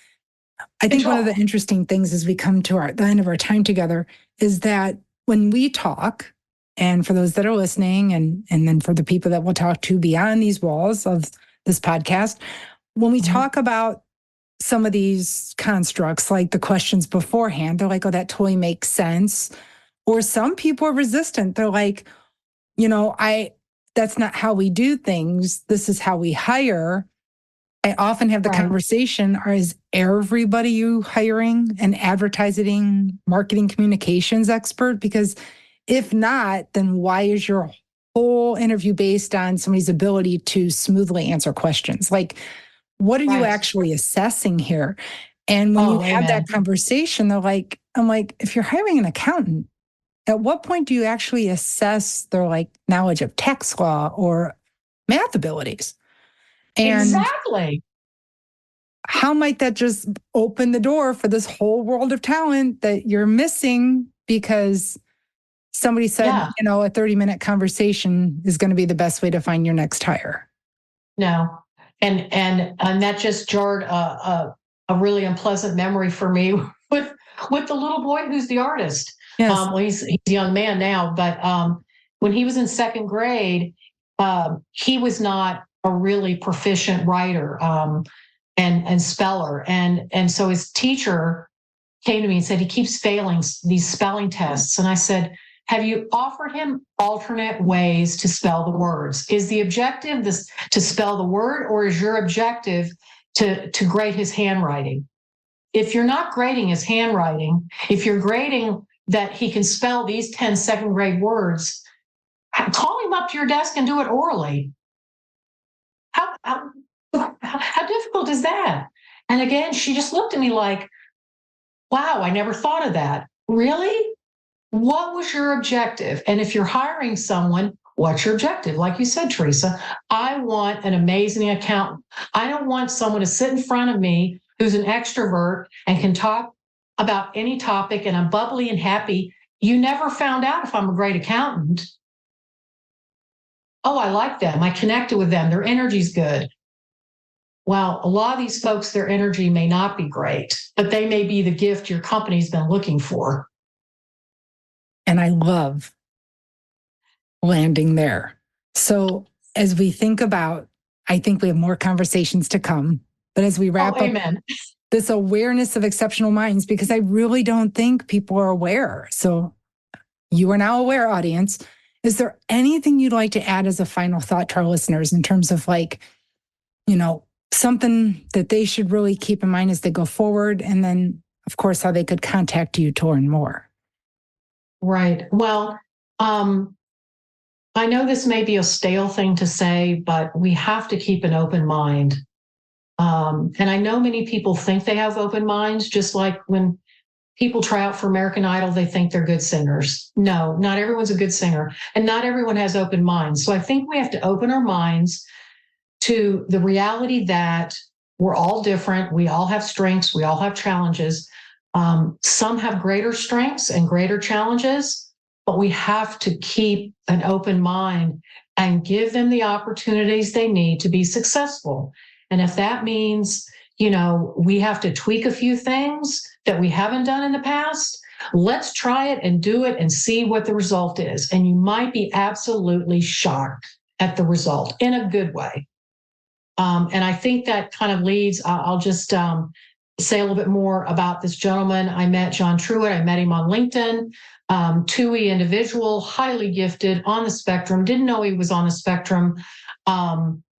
[SPEAKER 1] I think one of the interesting things as we come to the end of our time together is that when we talk, and for those that are listening, and then for the people that we'll talk to beyond these walls of this podcast, when we talk about some of these constructs, like the questions beforehand, they're like, oh, that totally makes sense. Or some people are resistant. They're like, that's not how we do things. This is how we hire. I often have the conversation, is everybody you hiring an advertising, marketing, communications expert? Because if not, then why is your whole interview based on somebody's ability to smoothly answer questions? Like, what are you actually assessing here? And when you have that conversation, I'm like, if you're hiring an accountant, at what point do you actually assess their knowledge of tax law or math abilities? And
[SPEAKER 2] exactly.
[SPEAKER 1] how might that just open the door for this whole world of talent that you're missing because somebody said, a 30-minute conversation is going to be the best way to find your next hire?
[SPEAKER 2] No. And that just jarred a really unpleasant memory for me with the little boy who's the artist.
[SPEAKER 1] Yes.
[SPEAKER 2] He's a young man now, but when he was in second grade, he was not a really proficient writer and speller. And so his teacher came to me and said, he keeps failing these spelling tests. And I said, have you offered him alternate ways to spell the words? Is the objective to spell the word, or is your objective to grade his handwriting? If you're not grading his handwriting, if you're grading that he can spell these 10 second grade words, call him up to your desk and do it orally. How difficult is that? And again, she just looked at me like, wow, I never thought of that. Really? What was your objective? And if you're hiring someone, what's your objective? Like you said, Teresa, I want an amazing accountant. I don't want someone to sit in front of me who's an extrovert and can talk about any topic and I'm bubbly and happy. You never found out if I'm a great accountant. Oh, I like them. I connected with them. Their energy's good. Well, a lot of these folks, their energy may not be great, but they may be the gift your company's been looking for.
[SPEAKER 1] And I love landing there. So as we think about, I think we have more conversations to come, but as we wrap up this awareness of exceptional minds, because I really don't think people are aware. So you are now aware, audience. Is there anything you'd like to add as a final thought to our listeners in terms of something that they should really keep in mind as they go forward? And then, of course, how they could contact you to learn more.
[SPEAKER 2] Right. Well, I know this may be a stale thing to say, but we have to keep an open mind. And I know many people think they have open minds, just like when people try out for American Idol, they think they're good singers. No, not everyone's a good singer, and not everyone has open minds. So I think we have to open our minds to the reality that we're all different. We all have strengths. We all have challenges. Some have greater strengths and greater challenges, but we have to keep an open mind and give them the opportunities they need to be successful. And if that means, we have to tweak a few things that we haven't done in the past, let's try it and do it and see what the result is. And you might be absolutely shocked at the result in a good way. And I think that kind of leads, I'll just say a little bit more about this gentleman. I met John Truitt. I met him on LinkedIn. 2E individual, highly gifted, on the spectrum. Didn't know he was on the spectrum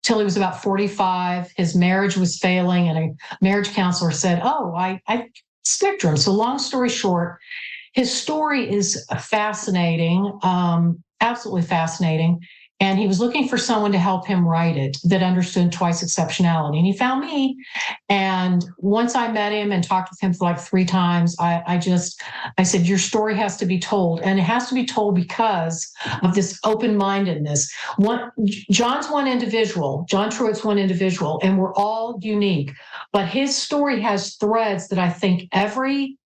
[SPEAKER 2] till he was about 45. His marriage was failing, and a marriage counselor said, "Oh, I spectrum." So long story short, his story is fascinating, absolutely fascinating. And he was looking for someone to help him write it that understood twice exceptionality. And he found me. And once I met him and talked with him for like 3 times, I said, your story has to be told. And it has to be told because of this open-mindedness. John's one individual, John Truitt's one individual, and we're all unique. But his story has threads that I think every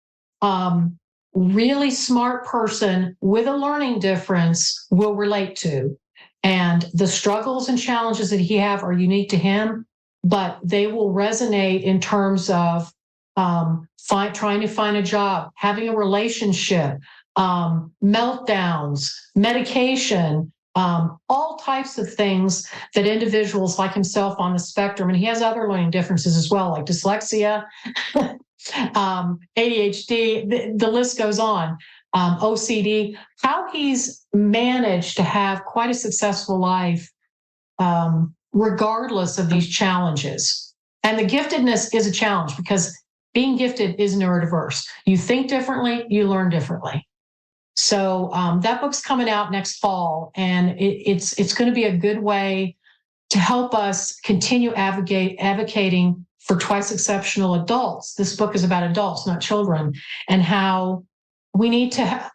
[SPEAKER 2] really smart person with a learning difference will relate to. And the struggles and challenges that he have are unique to him, but they will resonate in terms of trying to find a job, having a relationship, meltdowns, medication, all types of things that individuals like himself on the spectrum, and he has other learning differences as well, like dyslexia, ADHD, the list goes on. OCD, how he's managed to have quite a successful life, regardless of these challenges. And the giftedness is a challenge because being gifted is neurodiverse. You think differently, you learn differently. So that book's coming out next fall, and it's going to be a good way to help us continue advocating for twice exceptional adults. This book is about adults, not children, and how we need to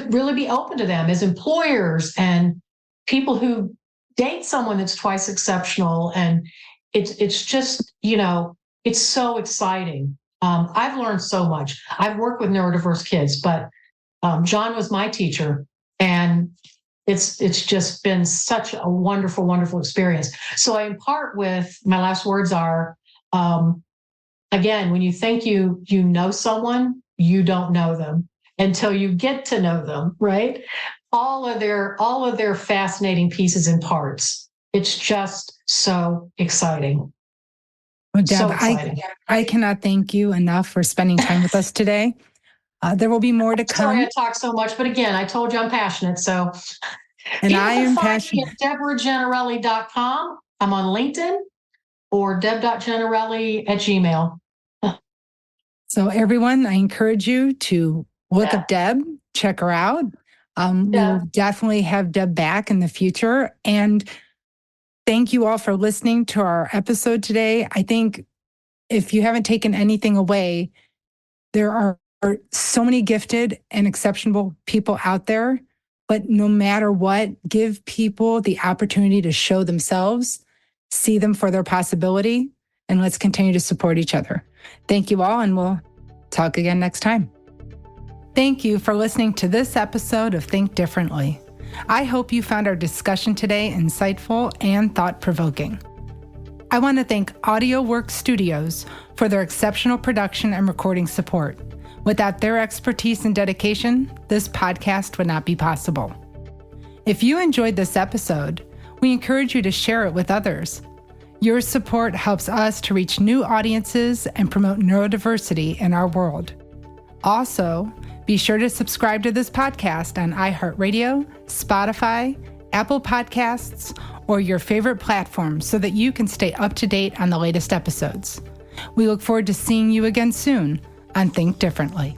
[SPEAKER 2] really be open to them as employers and people who date someone that's twice exceptional. And it's just, it's so exciting. I've learned so much. I've worked with neurodiverse kids, but John was my teacher, and it's just been such a wonderful, wonderful experience. So I impart with, my last words are, again, when you think you know someone, you don't know them until you get to know them, right? All of their fascinating pieces and parts. It's just so exciting.
[SPEAKER 1] Well, Deb, so exciting. I cannot thank you enough for spending time with us today. There will be more to come.
[SPEAKER 2] Sorry I talk so much, but again, I told you I'm passionate. So,
[SPEAKER 1] and I am passionate.
[SPEAKER 2] DeborahGiannarelli.com. I'm on LinkedIn, or deb.giannarelli@gmail.
[SPEAKER 1] So everyone, I encourage you to look up Deb, check her out. We'll definitely have Deb back in the future. And thank you all for listening to our episode today. I think if you haven't taken anything away, There are so many gifted and exceptional people out there, but no matter what, give people the opportunity to show themselves, see them for their possibility, and let's continue to support each other. Thank you all, and we'll talk again next time. Thank you for listening to this episode of Think Differently. I hope you found our discussion today insightful and thought-provoking. I want to thank Audio Works Studios for their exceptional production and recording support. Without their expertise and dedication, this podcast would not be possible. If you enjoyed this episode, we encourage you to share it with others. Your support helps us to reach new audiences and promote neurodiversity in our world. Also, be sure to subscribe to this podcast on iHeartRadio, Spotify, Apple Podcasts, or your favorite platform so that you can stay up to date on the latest episodes. We look forward to seeing you again soon on Think Differently.